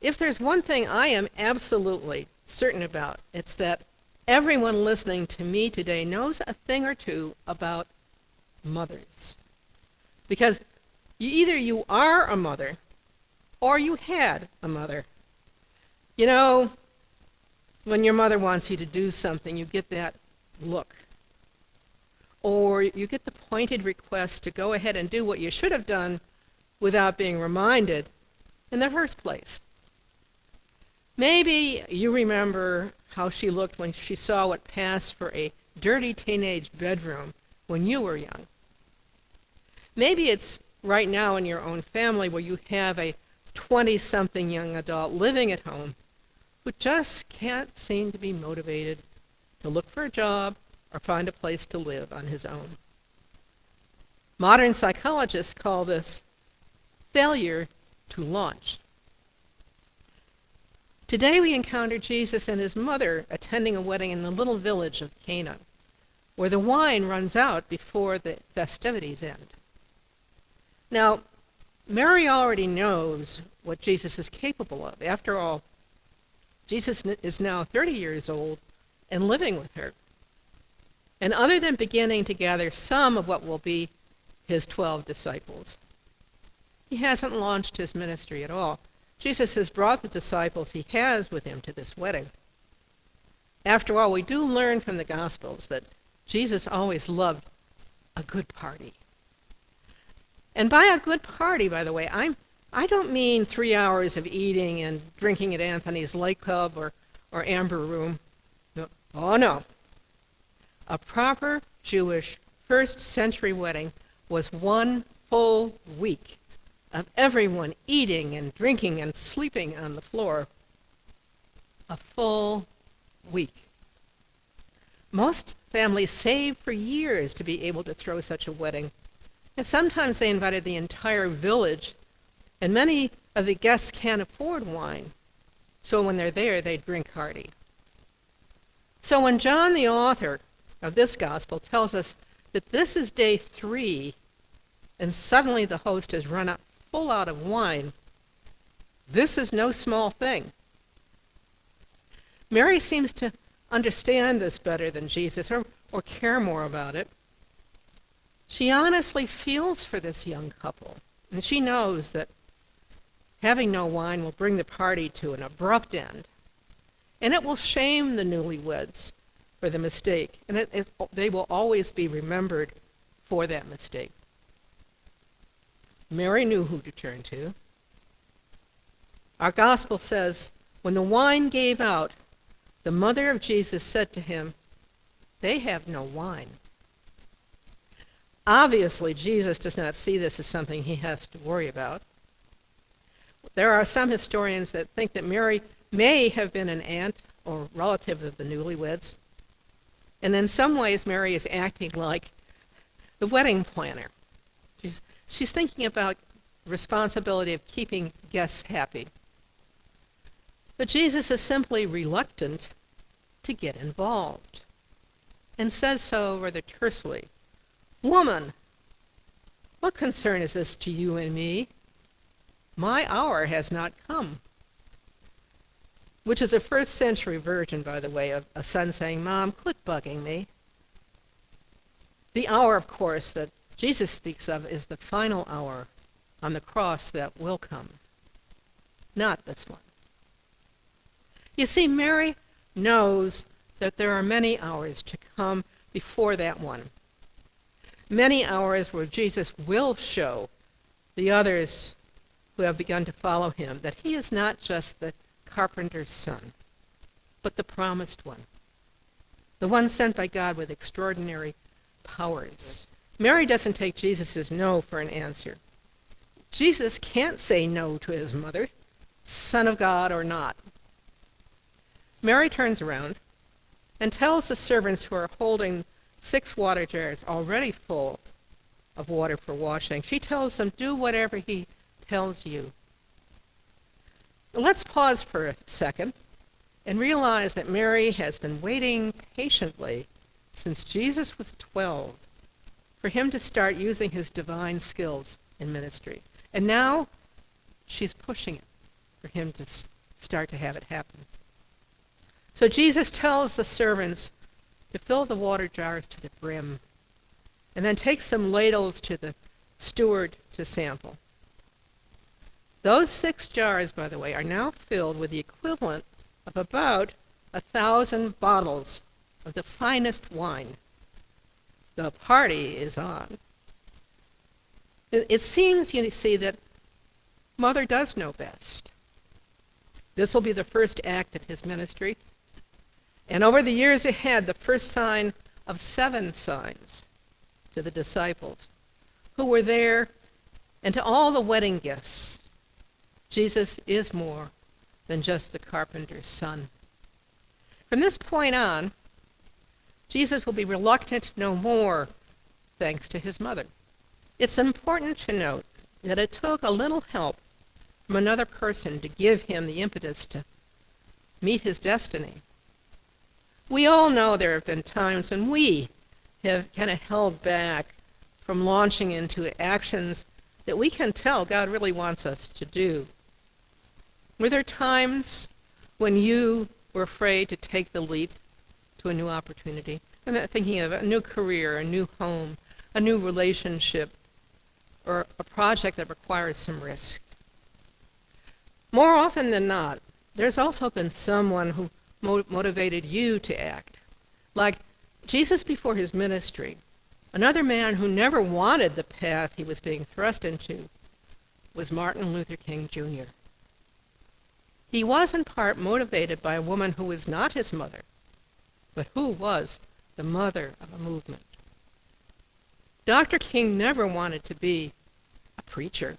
If there's one thing I am absolutely certain about, it's that everyone listening to me today knows a thing or two about mothers. Because either you are a mother or you had a mother. You know, when your mother wants you to do something, you get that look. Or you get the pointed request to go ahead and do what you should have done without being reminded in the first place. Maybe you remember how she looked when she saw what passed for a dirty teenage bedroom when you were young. Maybe it's right now in your own family where you have a 20-something young adult living at home who just can't seem to be motivated to look for a job or find a place to live on his own. Modern psychologists call this failure to launch. Today we encounter Jesus and his mother attending a wedding in the little village of Cana, where the wine runs out before the festivities end. Now, Mary already knows what Jesus is capable of. After all, Jesus is now 30 years old and living with her. And other than beginning to gather some of what will be his 12 disciples, he hasn't launched his ministry at all. Jesus has brought the disciples he has with him to this wedding. After all, we do learn from the Gospels that Jesus always loved a good party. And by a good party, by the way, I don't mean 3 hours of eating and drinking at Anthony's Lake Club or Amber Room. No. Oh, no. A proper Jewish first-century wedding was one full week of everyone eating and drinking and sleeping on the floor. A full week. Most families save for years to be able to throw such a wedding. And sometimes they invited the entire village, and many of the guests can't afford wine. So when they're there, they drink hearty. So when John, the author of this gospel, tells us that this is day 3, and suddenly the host has run up full out of wine, this is no small thing. Mary seems to understand this better than Jesus, or care more about it. She honestly feels for this young couple, and she knows that having no wine will bring the party to an abrupt end, and it will shame the newlyweds for the mistake, and they will always be remembered for that mistake. Mary knew who to turn to. Our gospel says, when the wine gave out, the mother of Jesus said to him, "They have no wine." Obviously, Jesus does not see this as something he has to worry about. There are some historians that think that Mary may have been an aunt or relative of the newlyweds. And in some ways, Mary is acting like the wedding planner. She's thinking about the responsibility of keeping guests happy. But Jesus is simply reluctant to get involved and says so rather tersely. "Woman, what concern is this to you and me? My hour has not come." Which is a first-century version, by the way, of a son saying, "Mom, quit bugging me." The hour, of course, that Jesus speaks of is the final hour on the cross that will come, not this one. You see, Mary knows that there are many hours to come before that one. Many hours where Jesus will show the others who have begun to follow him that he is not just the carpenter's son, but the promised one, the one sent by God with extraordinary powers. Mary doesn't take Jesus' no for an answer. Jesus can't say no to his mother, Son of God or not. Mary turns around and tells the servants who are holding 6 water jars already full of water for washing. She tells them, "Do whatever he tells you." Let's pause for a second and realize that Mary has been waiting patiently since Jesus was 12 for him to start using his divine skills in ministry. And now she's pushing it. for him to start to have it happen. So Jesus tells the servants to fill the water jars to the brim, and then take some ladles to the steward to sample. Those 6 jars, by the way, are now filled with the equivalent of about 1,000 bottles of the finest wine. The party is on. It seems, you see, that Mother does know best. This will be the first act of his ministry. And over the years ahead, the first sign of 7 signs to the disciples who were there, and to all the wedding guests. Jesus is more than just the carpenter's son. From this point on, Jesus will be reluctant no more, thanks to his mother. It's important to note that it took a little help from another person to give him the impetus to meet his destiny. We all know there have been times when we have kind of held back from launching into actions that we can tell God really wants us to do. Were there times when you were afraid to take the leap to a new opportunity? I'm not thinking of a new career, a new home, a new relationship, or a project that requires some risk. More often than not, there's also been someone who motivated you to act. Like Jesus before his ministry, another man who never wanted the path he was being thrust into was Martin Luther King Jr. He was in part motivated by a woman who was not his mother, but who was the mother of a movement. Dr. King never wanted to be a preacher.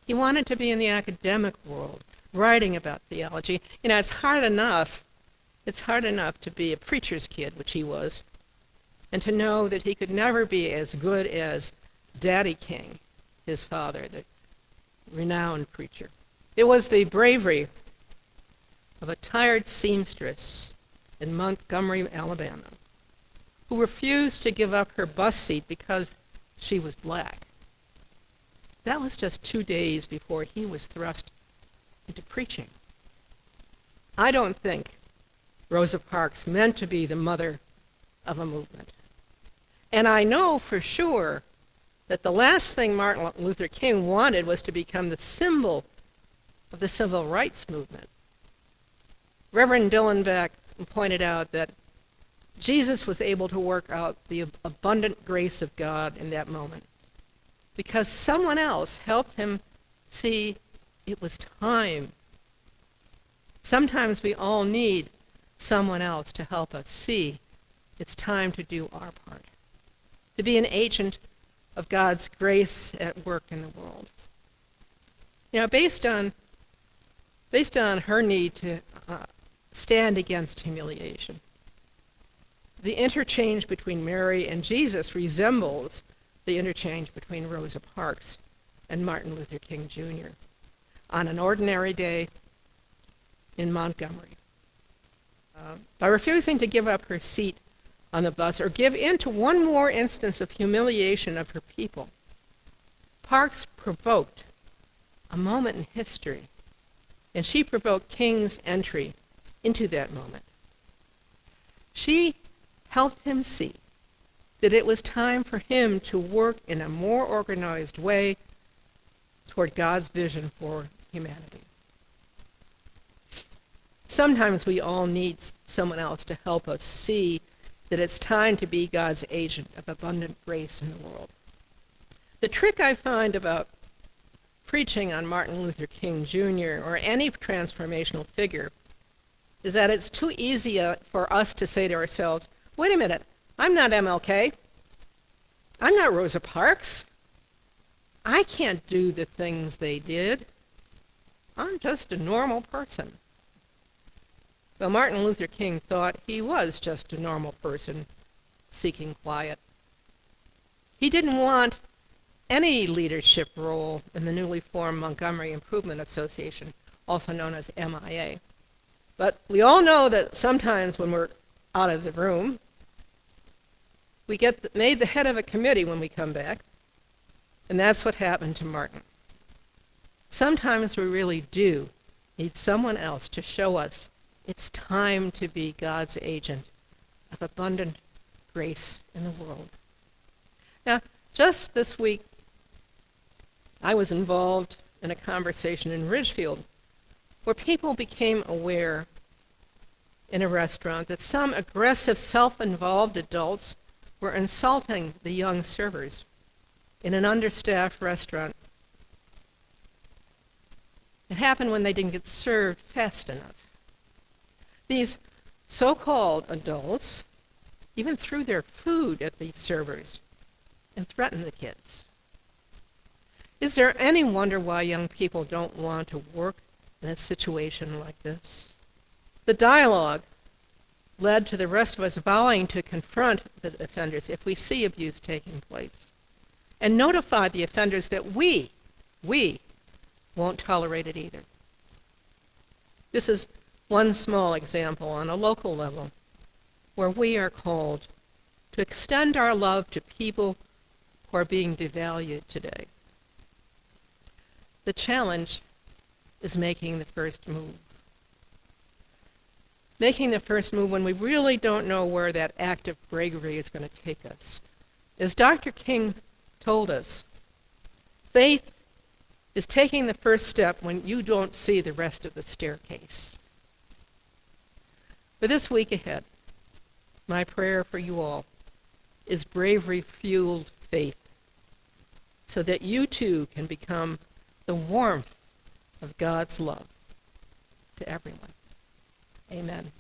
He wanted to be in the academic world, writing about theology. You know, it's hard enough to be a preacher's kid, which he was, and to know that he could never be as good as Daddy King, his father, the renowned preacher. It was the bravery of a tired seamstress in Montgomery, Alabama, who refused to give up her bus seat because she was black. That was just 2 days before he was thrust into preaching. I don't think Rosa Parks meant to be the mother of a movement. And I know for sure that the last thing Martin Luther King wanted was to become the symbol of the civil rights movement. Reverend Dillenbeck pointed out that Jesus was able to work out the abundant grace of God in that moment because someone else helped him see it was time. Sometimes we all need someone else to help us see it's time to do our part, to be an agent of God's grace at work in the world. You know, based on her need to stand against humiliation, the interchange between Mary and Jesus resembles the interchange between Rosa Parks and Martin Luther King Jr. on an ordinary day in Montgomery. By refusing to give up her seat on the bus or give in to one more instance of humiliation of her people, Parks provoked a moment in history, and she provoked King's entry into that moment. She helped him see that it was time for him to work in a more organized way toward God's vision for humanity. Sometimes we all need someone else to help us see that it's time to be God's agent of abundant grace in the world. The trick I find about preaching on Martin Luther King Jr. or any transformational figure is that it's too easy for us to say to ourselves, wait a minute, I'm not MLK. I'm not Rosa Parks. I can't do the things they did. I'm just a normal person. Well, Martin Luther King thought he was just a normal person seeking quiet. He didn't want any leadership role in the newly formed Montgomery Improvement Association, also known as MIA. But we all know that sometimes when we're out of the room, we get made the head of a committee when we come back, and that's what happened to Martin. Sometimes we really do need someone else to show us it's time to be God's agent of abundant grace in the world. Now, just this week, I was involved in a conversation in Ridgefield where people became aware in a restaurant that some aggressive, self-involved adults were insulting the young servers in an understaffed restaurant. It happened when they didn't get served fast enough. These so-called adults even threw their food at the servers and threatened the kids. Is there any wonder why young people don't want to work in a situation like this? The dialogue led to the rest of us vowing to confront the offenders if we see abuse taking place and notify the offenders that we won't tolerate it either. This is one small example on a local level where we are called to extend our love to people who are being devalued today. The challenge is making the first move. Making the first move when we really don't know where that act of bravery is going to take us. As Dr. King told us, faith is taking the first step when you don't see the rest of the staircase. For this week ahead, my prayer for you all is bravery-fueled faith, so that you too can become the warmth of God's love to everyone. Amen.